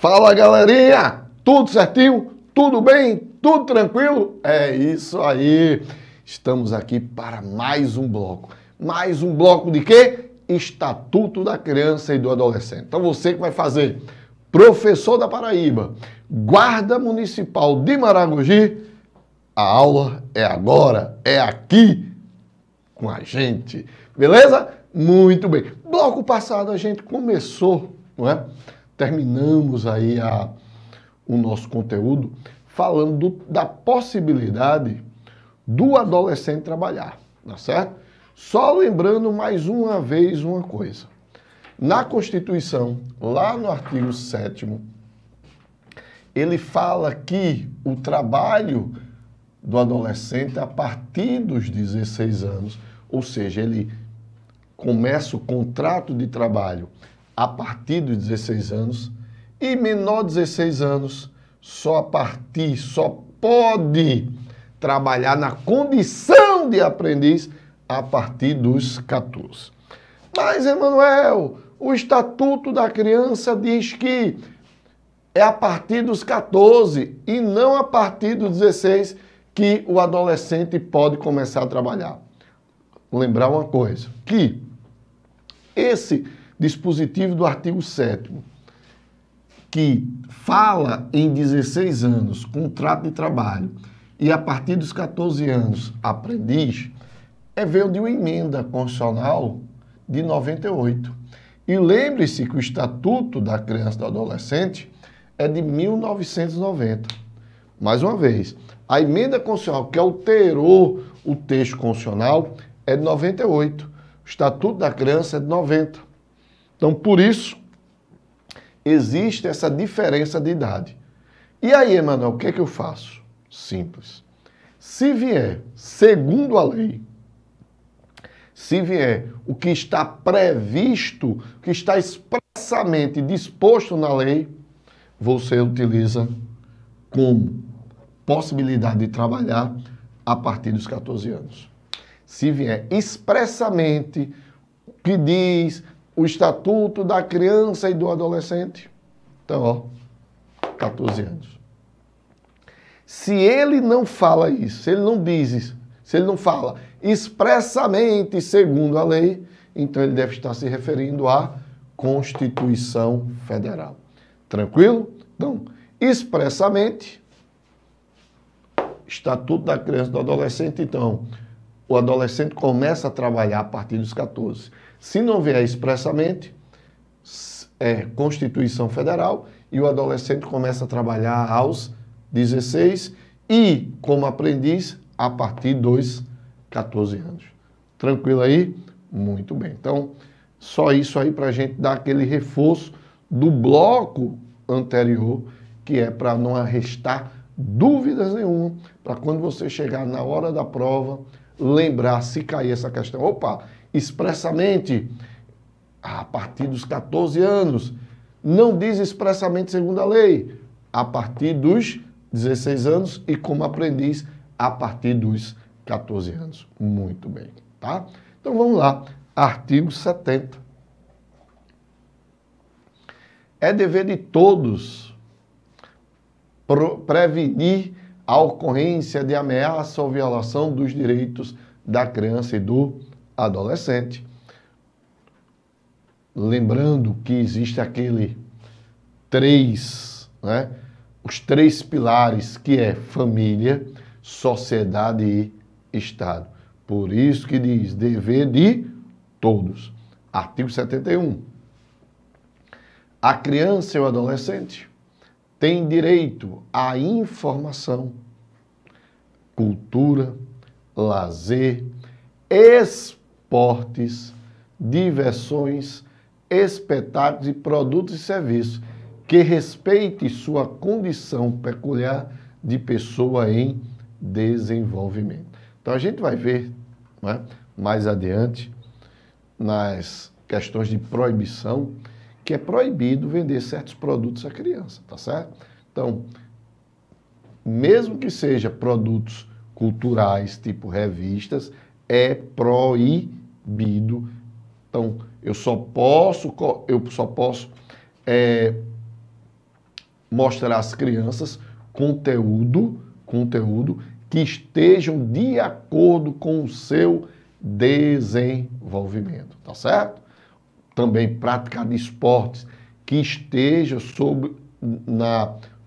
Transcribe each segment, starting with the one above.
Fala, galerinha! Tudo certinho? Tudo bem? Tudo tranquilo? É isso aí! Estamos aqui para mais um bloco. Mais um bloco de quê? Estatuto da Criança e do Adolescente. Então você que vai fazer professor da Paraíba, guarda municipal de Maragogi, a aula é agora, é aqui com a gente. Beleza? Muito bem. Bloco passado a gente começou, não é? Terminamos aí o nosso conteúdo falando da possibilidade do adolescente trabalhar, tá certo? Só lembrando mais uma vez uma coisa. Na Constituição, lá no artigo 7º, ele fala que o trabalho do adolescente a partir dos 16 anos, ou seja, ele começa o contrato de trabalho a partir dos 16 anos e menor de 16 anos só pode trabalhar na condição de aprendiz a partir dos 14. Mas, Emanuel, o Estatuto da Criança diz que é a partir dos 14 e não a partir dos 16 que o adolescente pode começar a trabalhar. Vou lembrar uma coisa, que esse dispositivo do artigo 7º, que fala em 16 anos, contrato de trabalho, e a partir dos 14 anos, aprendiz, veio de uma emenda constitucional de 98. E lembre-se que o Estatuto da Criança e do Adolescente é de 1990. Mais uma vez, a emenda constitucional que alterou o texto constitucional é de 98. O Estatuto da Criança é de 90. Então, por isso, existe essa diferença de idade. E aí, Emanuel, o que é que eu faço? Simples. Se vier, segundo a lei, se vier o que está previsto, o que está expressamente disposto na lei, você utiliza como possibilidade de trabalhar a partir dos 14 anos. Se vier expressamente o que diz o Estatuto da Criança e do Adolescente, então, ó, 14 anos. Se ele não fala isso, se ele não diz isso, se ele não fala expressamente segundo a lei, então ele deve estar se referindo à Constituição Federal. Tranquilo? Então, expressamente, Estatuto da Criança e do Adolescente, então, o adolescente começa a trabalhar a partir dos 14. Se não vier expressamente, é Constituição Federal e o adolescente começa a trabalhar aos 16 e, como aprendiz, a partir dos 14 anos. Tranquilo aí? Muito bem. Então, só isso aí para a gente dar aquele reforço do bloco anterior, que é para não restar dúvidas nenhuma, para quando você chegar na hora da prova, lembrar, se cair essa questão, opa, expressamente, a partir dos 14 anos, não diz expressamente segundo a lei, a partir dos 16 anos e como aprendiz, a partir dos 14 anos. Muito bem, tá? Então vamos lá, artigo 70. É dever de todos prevenir a ocorrência de ameaça ou violação dos direitos da criança e do adolescente. Lembrando que existe os três pilares, que é família, sociedade e Estado. Por isso que diz dever de todos. Artigo 71. A criança e o adolescente têm direito à informação, cultura, lazer, esportes, diversões, espetáculos e produtos e serviços que respeite sua condição peculiar de pessoa em desenvolvimento. Então a gente vai ver, né, mais adiante nas questões de proibição, que é proibido vender certos produtos à criança, tá certo? Então, mesmo que seja produtos culturais, tipo revistas, é proibido. Então, eu só posso mostrar às crianças conteúdo que estejam de acordo com o seu desenvolvimento, tá certo? Também prática de esportes que esteja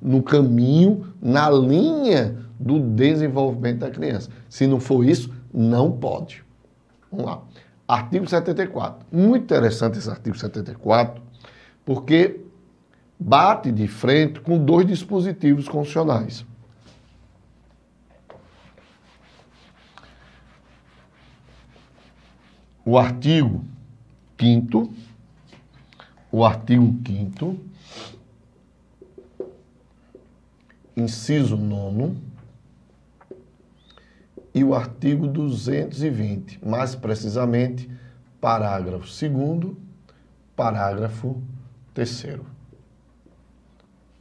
no caminho, na linha do desenvolvimento da criança. Se não for isso, não pode. Vamos lá. Artigo 74. Muito interessante esse artigo 74, porque bate de frente com dois dispositivos constitucionais. O artigo 5º, inciso 9º, e o artigo 220, mais precisamente, parágrafo 2º, parágrafo 3º.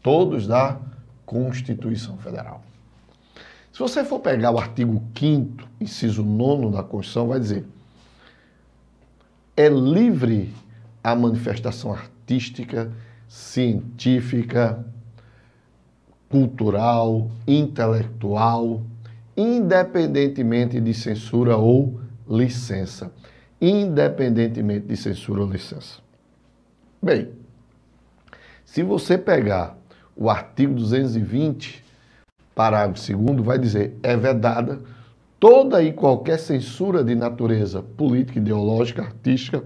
Todos da Constituição Federal. Se você for pegar o artigo 5º, inciso 9º da Constituição, vai dizer: é livre a manifestação artística, científica, cultural, intelectual, independentemente de censura ou licença. Independentemente de censura ou licença. Bem, se você pegar o artigo 220, parágrafo 2º, vai dizer: é vedada toda e qualquer censura de natureza política, ideológica, artística,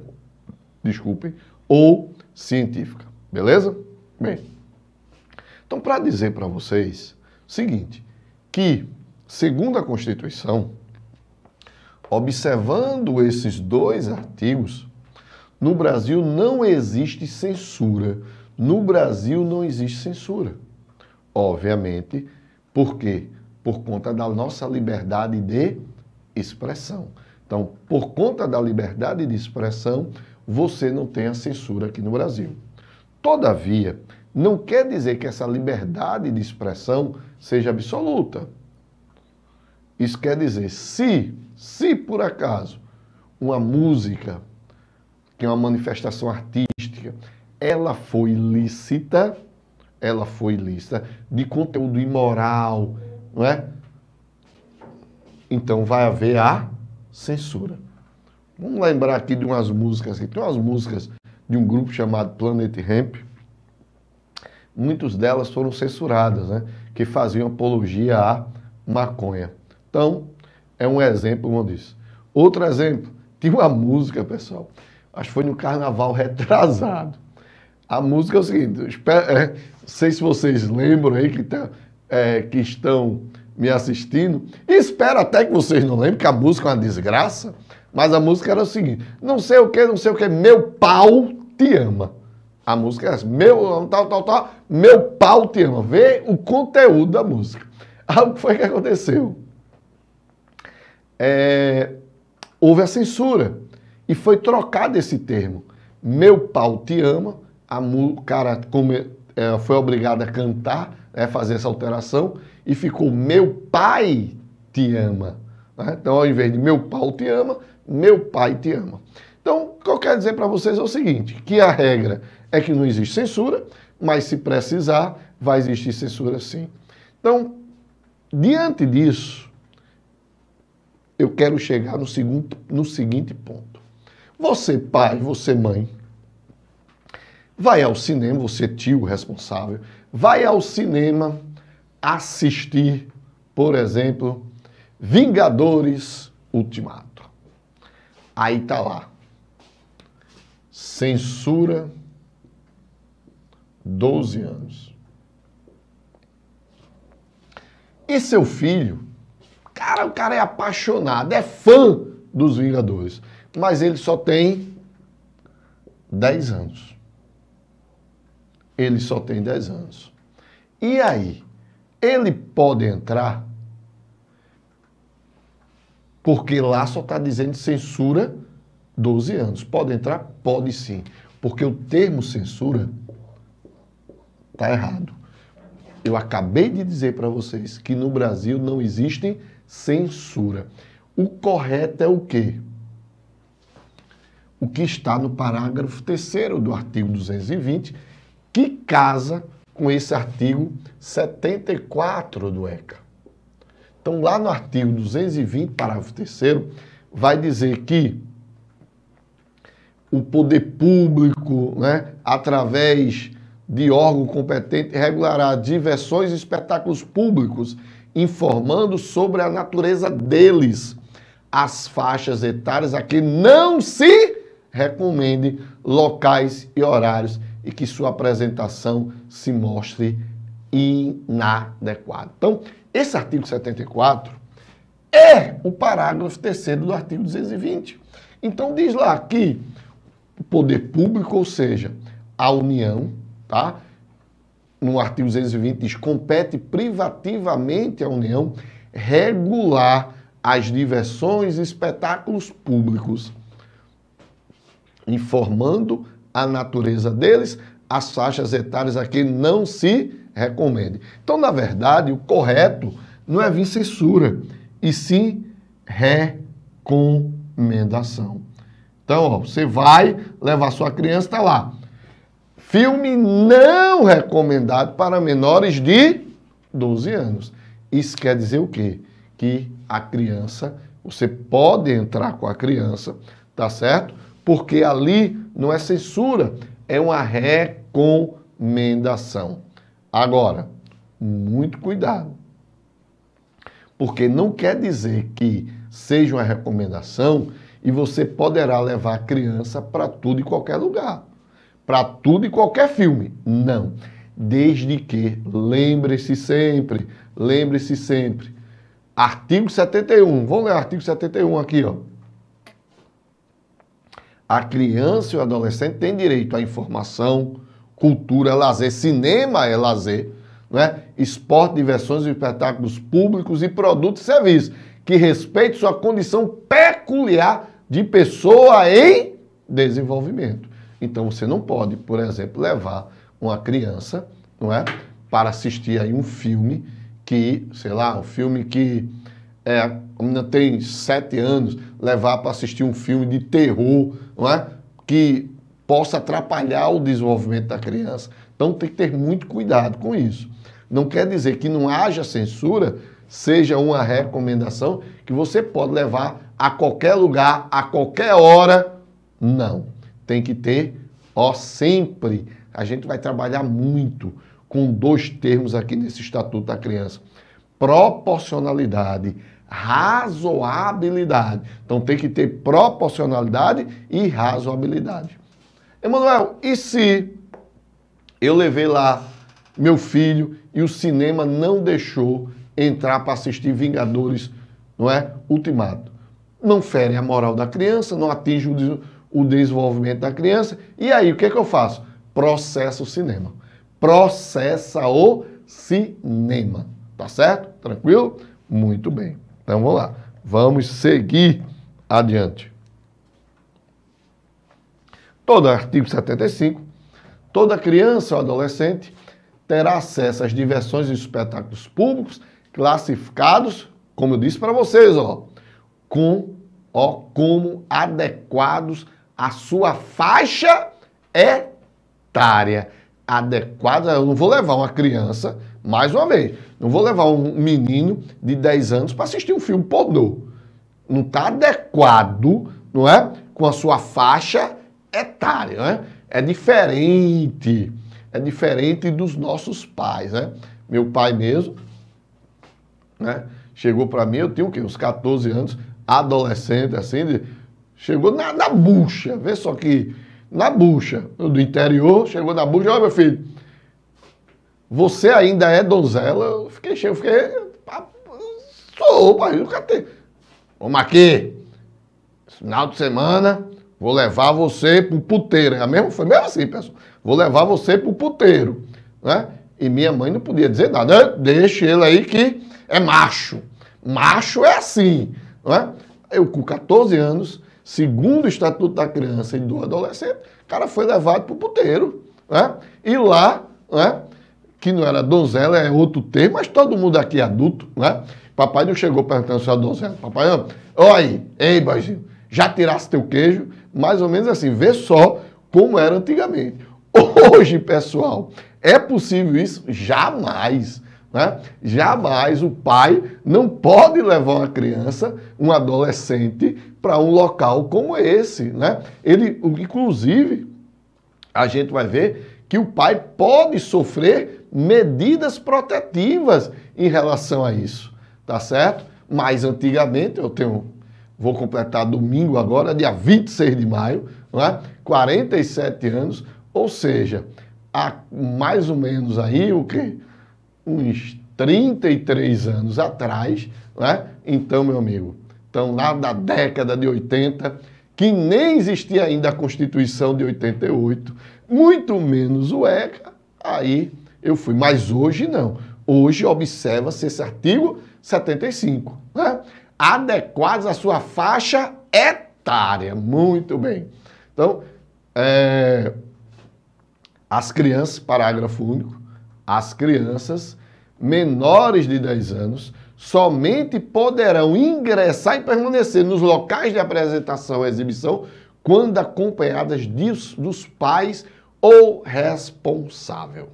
ou científica. Beleza? Bem, então, para dizer para vocês o seguinte, que, segundo a Constituição, observando esses dois artigos, no Brasil não existe censura. No Brasil não existe censura. Obviamente, por quê? Por conta da nossa liberdade de expressão. Então, por conta da liberdade de expressão, você não tem a censura aqui no Brasil. Todavia, não quer dizer que essa liberdade de expressão seja absoluta. Isso quer dizer, se por acaso uma música, que é uma manifestação artística, ela foi ilícita, de conteúdo imoral, não é? Então vai haver a censura. Vamos lembrar aqui de umas músicas, tem umas músicas de um grupo chamado Planet Hemp. Muitas delas foram censuradas, né? Que faziam apologia à maconha. Então, é um exemplo, como eu disse. Outro exemplo, tinha uma música, pessoal, acho que foi no Carnaval retrasado. A música é o seguinte, não sei se vocês lembram aí que estão me assistindo, e espero até que vocês não lembrem, que a música é uma desgraça, mas a música era o seguinte: não sei o que, meu pau te ama. A música é essa, meu pau te ama. Vê o conteúdo da música. Aí o que foi que aconteceu? Houve a censura e foi trocado esse termo. Meu pau te ama, o cara foi obrigado a cantar, fazer essa alteração, e ficou meu pai te ama. Né? Então, ao invés de meu pau te ama, meu pai te ama. Então, o que eu quero dizer para vocês é o seguinte, que a regra é que não existe censura, mas se precisar, vai existir censura sim. Então, diante disso, eu quero chegar no seguinte ponto. Você, pai, você, mãe, vai ao cinema, você, tio responsável, vai ao cinema assistir, por exemplo, Vingadores Ultimato. Aí tá lá. Censura 12 anos. E seu filho, o cara é apaixonado, é fã dos Vingadores, mas ele só tem 10 anos. Ele só tem 10 anos. E aí? Ele pode entrar? Porque lá só está dizendo censura 12 anos. Pode entrar? Pode sim. Porque o termo censura está errado. Eu acabei de dizer para vocês que no Brasil não existe censura. O correto é o quê? O que está no parágrafo 3º do artigo 220, que casa com esse artigo 74 do ECA. Então, lá no artigo 220, parágrafo 3º, vai dizer que o poder público, né, através de órgão competente, regulará diversões e espetáculos públicos, informando sobre a natureza deles, as faixas etárias a que não se recomende locais e horários e que sua apresentação se mostre inadequada. Então, esse artigo 74 é o parágrafo 3º do artigo 220. Então, diz lá que o poder público, ou seja, a União, tá? No artigo 220 diz, compete privativamente à União regular as diversões e espetáculos públicos, informando a natureza deles, as faixas etárias a que não se recomende. Então, na verdade, o correto não é vir censura, e sim recomendação. Então, ó, você vai levar sua criança, está lá. Filme não recomendado para menores de 12 anos. Isso quer dizer o quê? Que a criança, você pode entrar com a criança, tá certo? Porque ali não é censura, é uma recomendação. Agora, muito cuidado. Porque não quer dizer que seja uma recomendação e você poderá levar a criança para tudo e qualquer lugar. Para tudo e qualquer filme. Não. Desde que, lembre-se sempre, artigo 71, vamos ler o artigo 71 aqui, ó. A criança e o adolescente têm direito à informação, cultura, lazer, cinema é lazer, não é? Esporte, diversões, espetáculos públicos e produtos e serviços, que respeitem sua condição peculiar de pessoa em desenvolvimento. Então, você não pode, por exemplo, levar uma criança, não é, para assistir aí um filme que, sei lá, um filme que a menina tem 7 anos, levar para assistir um filme de terror, não é, que possa atrapalhar o desenvolvimento da criança. Então, tem que ter muito cuidado com isso. Não quer dizer que não haja censura, seja uma recomendação que você pode levar a qualquer lugar, a qualquer hora. Não. Tem que ter, sempre, a gente vai trabalhar muito com 2 termos aqui nesse Estatuto da Criança. Proporcionalidade, razoabilidade. Então tem que ter proporcionalidade e razoabilidade. Emanuel, e se eu levei lá meu filho e o cinema não deixou entrar para assistir Vingadores, não é? Ultimato. Não fere a moral da criança, não atinge o desenvolvimento da criança. E aí, o que é que eu faço? Processa o cinema. Processa o cinema. Tá certo? Tranquilo? Muito bem. Então, vamos lá. Vamos seguir adiante. Todo artigo 75, toda criança ou adolescente terá acesso às diversões e espetáculos públicos classificados, como eu disse para vocês, como adequados à sua faixa etária. Adequada, eu não vou levar uma criança, mais uma vez, não vou levar um menino de 10 anos para assistir um filme pornô. Não está adequado, não é? Com a sua faixa etária, não é? É diferente dos nossos pais, né? Meu pai mesmo, né? Chegou para mim, eu tinha o quê? Uns 14 anos, adolescente, assim, chegou na bucha, vê só que na bucha, do interior, chegou na bucha, olha meu filho, você ainda é donzela? Eu fiquei cheio, sou, pai, nunca tenho. Vamos aqui, final de semana, vou levar você pro puteiro, foi mesmo assim, pessoal, vou levar você pro puteiro, né? E minha mãe não podia dizer nada, né? Deixa ele aí que é macho, macho é assim, não é? Eu com 14 anos, segundo o Estatuto da Criança e do Adolescente, o cara foi levado para o puteiro, né? E lá, né, que não era donzela, é outro termo, mas todo mundo aqui é adulto, né? Papai não chegou perguntando se era donzela. Papai, não, olha aí, ei, boizinho, já tirasse teu queijo? Mais ou menos assim, vê só como era antigamente. Hoje, pessoal, É possível isso? Jamais. Né? Jamais o pai não pode levar uma criança, um adolescente, para um local como esse. Né? Inclusive, a gente vai ver que o pai pode sofrer medidas protetivas em relação a isso. Tá certo? Mas antigamente, vou completar domingo agora, dia 26 de maio, né? 47 anos, ou seja, há mais ou menos aí o quê? Uns 33 anos atrás, né? Então, meu amigo, então lá da década de 80, que nem existia ainda a Constituição de 88, muito menos o ECA, aí eu fui. Mas hoje não. Hoje observa-se esse artigo 75, né? Adequados à sua faixa etária. Muito bem. Então, as crianças, parágrafo único, as crianças menores de 10 anos somente poderão ingressar e permanecer nos locais de apresentação e exibição quando acompanhadas dos pais ou responsável.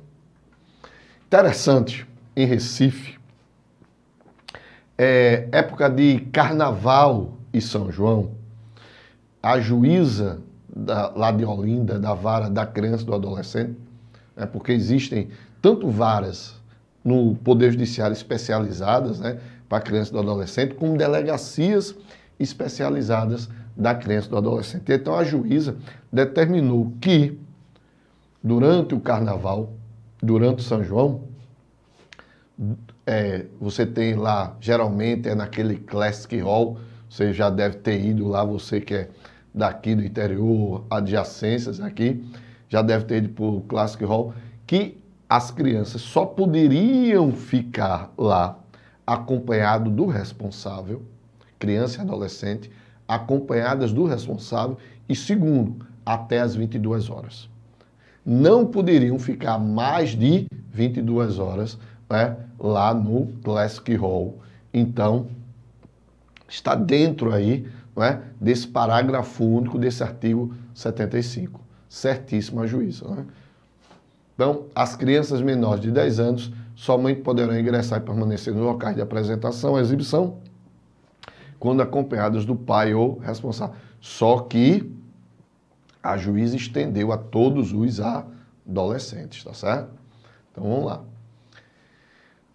Interessante, em Recife, época de Carnaval e São João, a juíza lá de Olinda, da vara da criança e do adolescente, porque existem tanto varas no Poder Judiciário especializadas, né, para criança e do adolescente, como delegacias especializadas da criança e do adolescente. Então a juíza determinou que durante o Carnaval, durante o São João, você tem lá, geralmente é naquele Classic Hall, você já deve ter ido lá, você que é daqui do interior, adjacências aqui, já deve ter ido para o Classic Hall, que as crianças só poderiam ficar lá acompanhado do responsável, criança e adolescente, acompanhadas do responsável, e segundo, até as 22 horas. Não poderiam ficar mais de 22 horas, né, lá no Classic Hall. Então, está dentro aí, né, desse parágrafo único desse artigo 75. Certíssima a juíza. Né? Então, as crianças menores de 10 anos somente poderão ingressar e permanecer nos locais de apresentação e exibição quando acompanhadas do pai ou responsável. Só que a juíza estendeu a todos os adolescentes, tá certo? Então, vamos lá.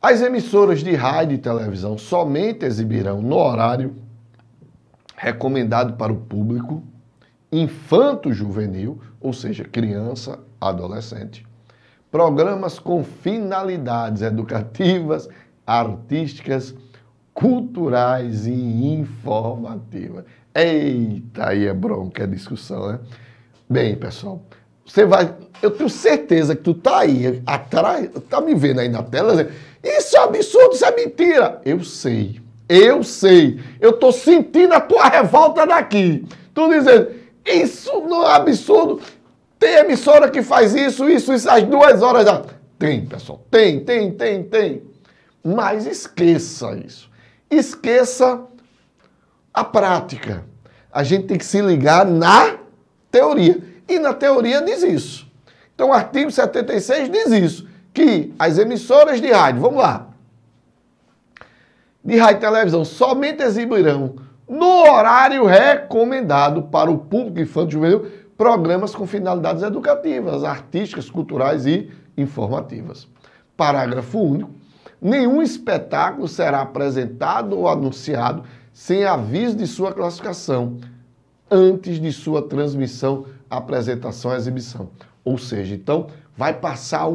As emissoras de rádio e televisão somente exibirão no horário recomendado para o público infanto-juvenil, ou seja, criança, adolescente, programas com finalidades educativas, artísticas, culturais e informativas. Eita, aí é bronca, é discussão, né? Bem, pessoal, eu tenho certeza que tu tá aí atrás, tá me vendo aí na tela, dizendo, isso é absurdo, isso é mentira. Eu sei, eu tô sentindo a tua revolta daqui. Tu dizendo, isso não é absurdo, tem emissora que faz isso, às 2 horas da... Tem, pessoal, tem. Mas esqueça isso. Esqueça a prática. A gente tem que se ligar na teoria. E na teoria diz isso. Então o artigo 76 diz isso, que as emissoras de rádio, vamos lá, de rádio e televisão somente exibirão no horário recomendado para o público infanto-juvenil programas com finalidades educativas, artísticas, culturais e informativas. Parágrafo único. Nenhum espetáculo será apresentado ou anunciado sem aviso de sua classificação, antes de sua transmissão, apresentação e exibição. Ou seja, então, vai passar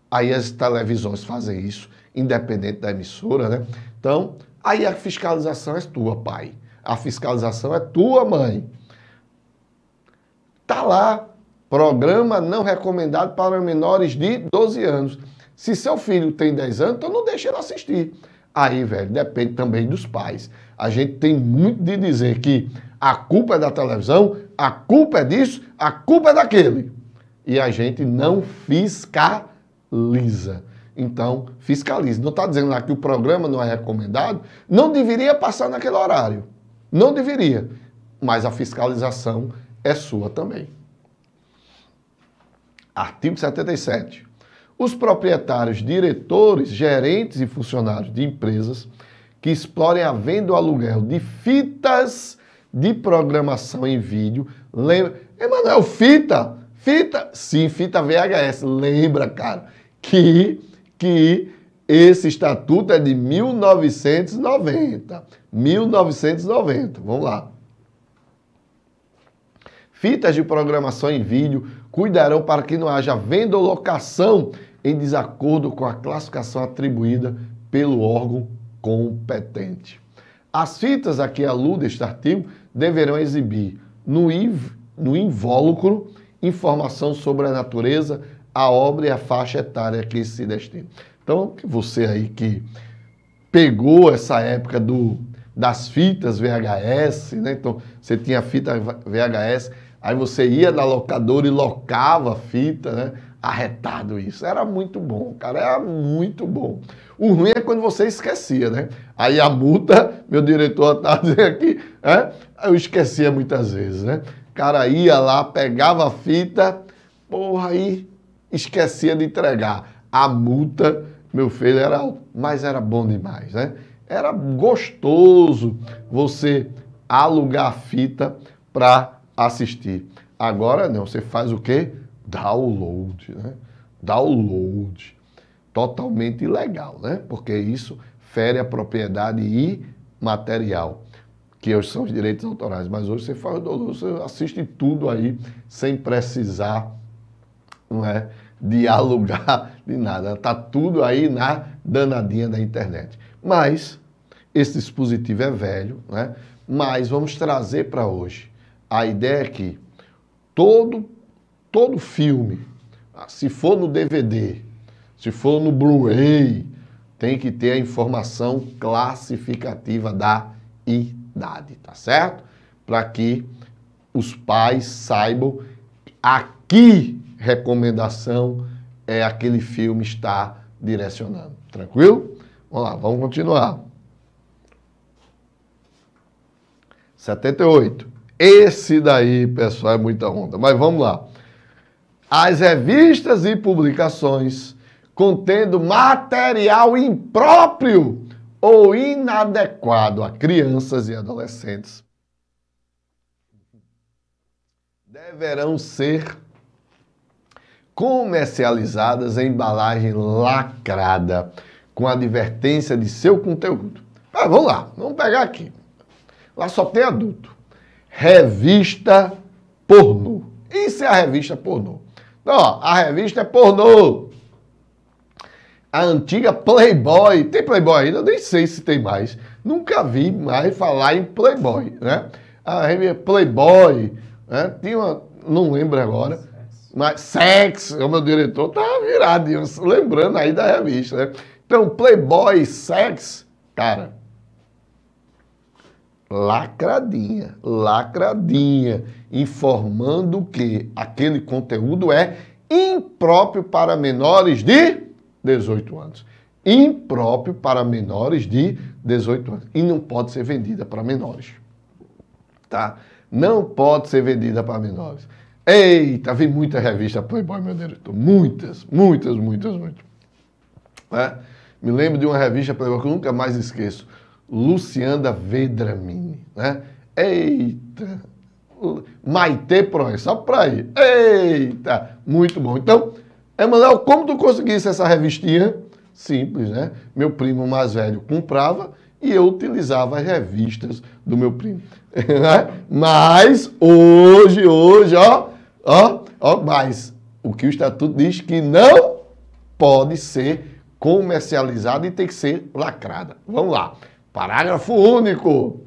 Aí as televisões fazem isso, independente da emissora, né? Então, aí a fiscalização é tua, pai. A fiscalização é tua, mãe. Tá lá, programa não recomendado para menores de 12 anos. Se seu filho tem 10 anos, então não deixa ele assistir. Aí, velho, depende também dos pais. A gente tem muito de dizer que a culpa é da televisão, a culpa é disso, a culpa é daquele. E a gente não fiscaliza. Então, fiscalize. Não está dizendo lá que o programa não é recomendado, não deveria passar naquele horário. Não deveria. Mas a fiscalização é sua também. Artigo 77. Os proprietários, diretores, gerentes e funcionários de empresas que explorem a venda ou aluguel de fitas de programação em vídeo. Lembra? Emanuel, fita? Fita? Sim, fita VHS. Lembra, cara, que esse estatuto é de 1990. 1990. Vamos lá. Fitas de programação em vídeo cuidarão para que não haja venda ou locação em desacordo com a classificação atribuída pelo órgão competente. As fitas a que alude este artigo deverão exibir no invólucro informação sobre a natureza, a obra e a faixa etária a que se destina. Então, você aí que pegou essa época das fitas VHS, né? Então, você tinha fita VHS, aí você ia na locadora e locava a fita, né? Arretado isso. Era muito bom, cara, era muito bom. O ruim é quando você esquecia, né? Aí a multa, meu diretor tá dizendo aqui, eu esquecia muitas vezes, né? O cara ia lá, pegava a fita, porra, aí esquecia de entregar. A multa, meu filho, era alta, mas era bom demais, né? Era gostoso você alugar a fita para assistir. Agora não, você faz o quê? Download, né? Download. Totalmente ilegal, né? Porque isso fere a propriedade imaterial, que hoje são os direitos autorais. Mas hoje você faz o download, você assiste tudo aí sem precisar, não é, de alugar, de nada. Tá tudo aí na danadinha da internet. Mas esse dispositivo é velho, né? Mas vamos trazer para hoje. A ideia é que todo filme, se for no DVD, se for no Blu-ray, tem que ter a informação classificativa da idade, tá certo? Para que os pais saibam a que recomendação aquele filme está direcionando. Tranquilo? Vamos lá, vamos continuar. 78. Esse daí, pessoal, é muita onda. Mas vamos lá. As revistas e publicações contendo material impróprio ou inadequado a crianças e adolescentes deverão ser comercializadas em embalagem lacrada, com advertência de seu conteúdo. Vamos lá, vamos pegar aqui. Lá só tem adulto. Revista pornô. Isso é a revista pornô. Então, ó, a revista é pornô. A antiga Playboy. Tem Playboy ainda? Eu nem sei se tem mais. Nunca vi mais falar em Playboy, né? A revista Playboy, né? Tinha uma, não lembro agora. Mas Sex, o meu diretor tá virado, lembrando aí da revista, né? Então, Playboy, Sex, cara, lacradinha, informando que aquele conteúdo é impróprio para menores de 18 anos. Impróprio para menores de 18 anos. E não pode ser vendida para menores. Tá? Não pode ser vendida para menores. Eita, vi muita revista Playboy, meu diretor. Muitas. É? Me lembro de uma revista Playboy que eu nunca mais esqueço. Luciana Vedramini, né? Eita! Maitê Proença, só pra aí. Eita! Muito bom. Então, Emanuel, como tu conseguisse essa revistinha? Simples, né? Meu primo mais velho comprava e eu utilizava as revistas do meu primo. Mas hoje, mas o que o Estatuto diz que não pode ser comercializada e tem que ser lacrada. Vamos lá. Parágrafo único.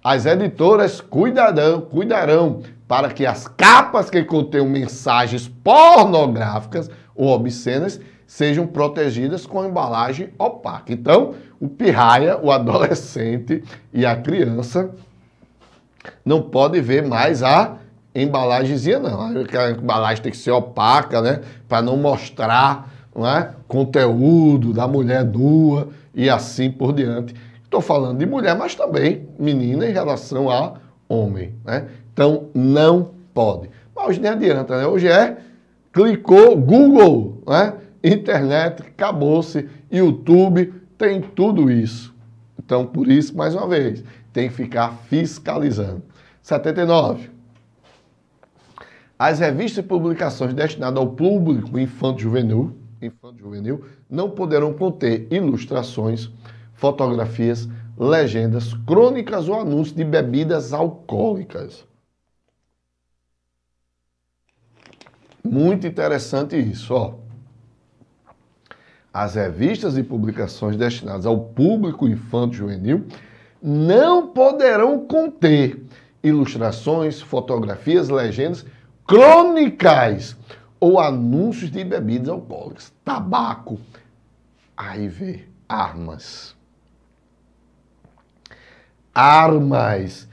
As editoras cuidarão para que as capas que contenham mensagens pornográficas ou obscenas sejam protegidas com embalagem opaca. Então, o pirraia, o adolescente e a criança não pode ver mais a embalagemzinha, não. A embalagem tem que ser opaca, né? Para não mostrar, não é, conteúdo da mulher nua e assim por diante. Estou falando de mulher, mas também menina em relação a homem, né? Então, não pode. Mas hoje nem adianta, né? Hoje clicou Google, né? internet, acabou-se, YouTube, tem tudo isso. Então, por isso, mais uma vez, tem que ficar fiscalizando. 79. As revistas e publicações destinadas ao público infanto-juvenil não poderão conter ilustrações, fotografias, legendas, crônicas ou anúncios de bebidas alcoólicas. Muito interessante isso, ó. As revistas e publicações destinadas ao público infanto-juvenil não poderão conter ilustrações, fotografias, legendas, crônicas ou anúncios de bebidas alcoólicas, tabaco, HIV, armas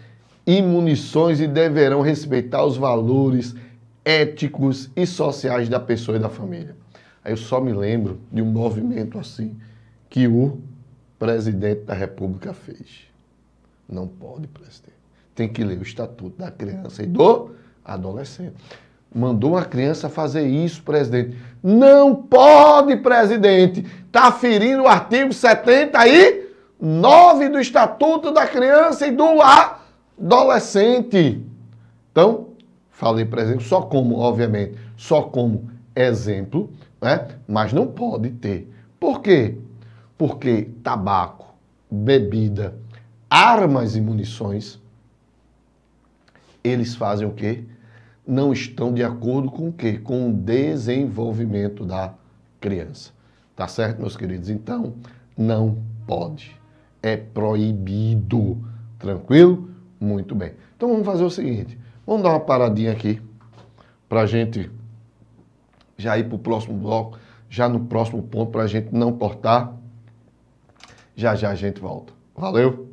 e munições e deverão respeitar os valores éticos e sociais da pessoa e da família. Aí eu só me lembro de um movimento assim que o presidente da República fez. Não pode, presidente. Tem que ler o Estatuto da Criança e do Adolescente. Mandou uma criança fazer isso, presidente. Não pode, presidente. Está ferindo o artigo 79 do Estatuto da Criança e do Adolescente. Então, falei, presidente, só como, obviamente, só como exemplo, né? Mas não pode ter. Por quê? Porque tabaco, bebida, armas e munições, eles fazem o quê? Não estão de acordo com o quê? Com o desenvolvimento da criança. Tá certo, meus queridos? Então, não pode. É proibido. Tranquilo? Muito bem. Então, vamos fazer o seguinte. Vamos dar uma paradinha aqui para a gente já ir para o próximo bloco, já no próximo ponto, para a gente não cortar. Já já a gente volta. Valeu?